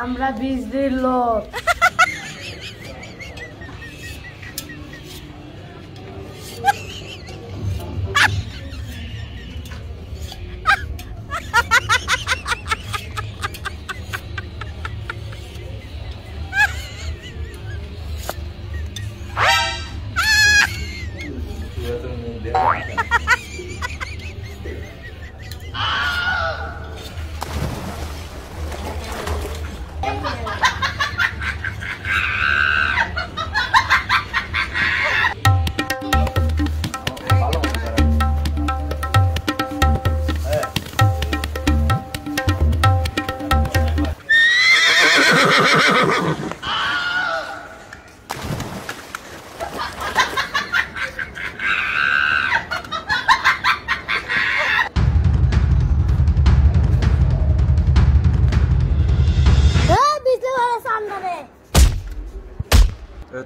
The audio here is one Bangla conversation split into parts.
আমরা বিজলির লোক।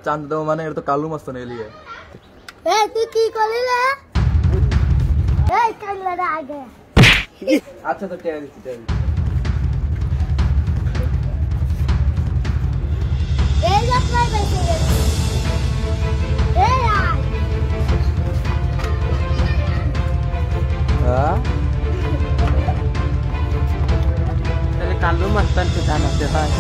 চাঁদ দেবো মানে এটা তো কালু মাস্তান এলিয়ে। তুই কি করলি রে? এই কাল্লারে আগে। আচ্ছা তো টেয়া দিচ্ছি টেয়া দিচ্ছি। এই যাত্রায় বেঁচে গেছি। এই আয়। তাহলে কালু মাস্তানকে জানাতে হয়।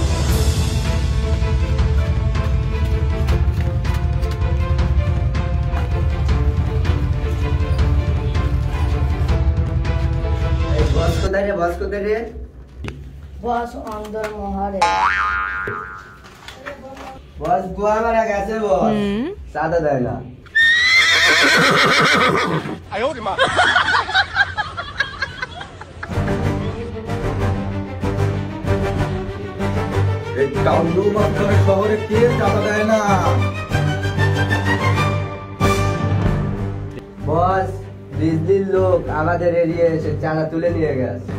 বস অন্দর মহারে। বস বুয়া মারা গেছে বস, সাদা দেয় না। এই কালু মাস্তানের শহরে কে চাঁদা দেয় না? বস বিজলির লোক আমাদের এরিয়া এসে চাঁদা তুলে নিয়ে গেছে।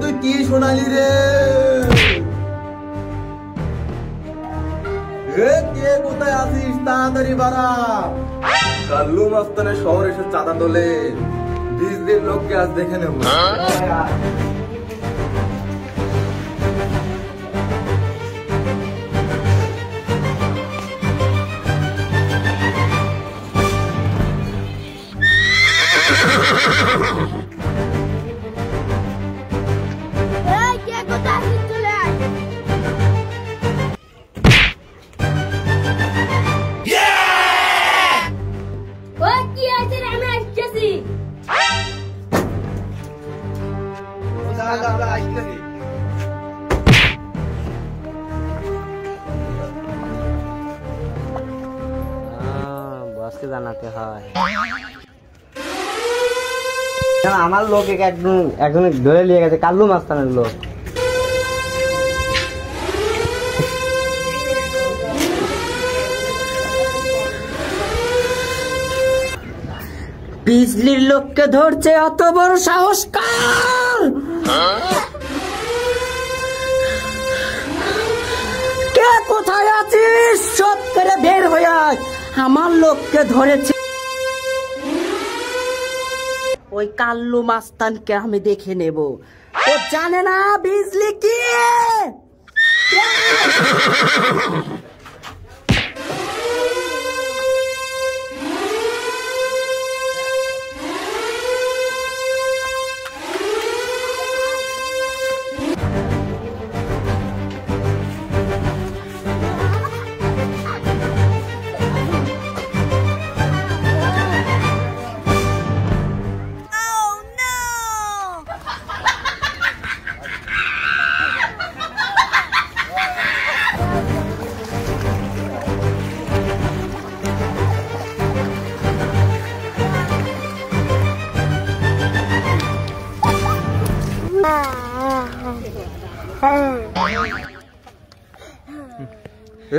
তুই কি শোনালি রে? কে কোথায় আছিস? তাড়াতাড়ি বাড়া। কাল্লু মাস্তানের শহর এসে চাঁদা তোলে, বিজলির লোককে আজ দেখে নেব। কে কোথায় আছিস চলে আয়। কি আছে রে? আমি আসতেছি। বসকে জানাতে হয়। আমার লোক একজন ধরে নিয়ে গেছে, কাল্লু মাস্তানের লোক। বিজলির লোককে ধরছে, অত বড় সাহস কার? কে কোথায় আছিস? সব করে বের হয়ে আয়, আমার লোককে ধরেছে। ওই কাল্লু মাস্তানকে আমি দেখে নেব। ও জানে না বিজলি কি।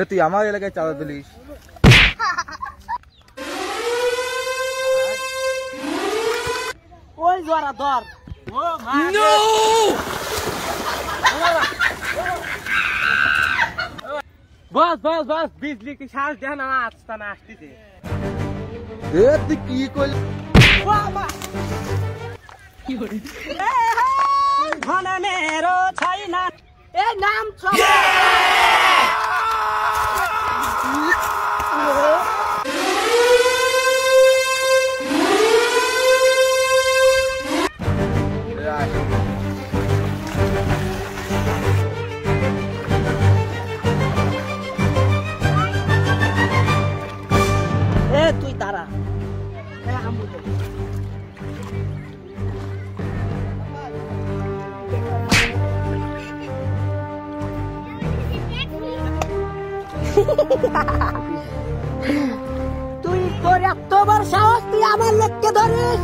তুই আমার এলাকায় চাঁদা তুলিস? ওই জোয়ারা ধর। বস বস বস, বিজলি কি শ্বাস দেয় না? আসতে না আসতেছে। তুই কি করলি? ধনে মেরো ছাই না এই নাম সব তুই তারা তুই তোর এত বড় সাহস তুই আমার লোককে ধরিস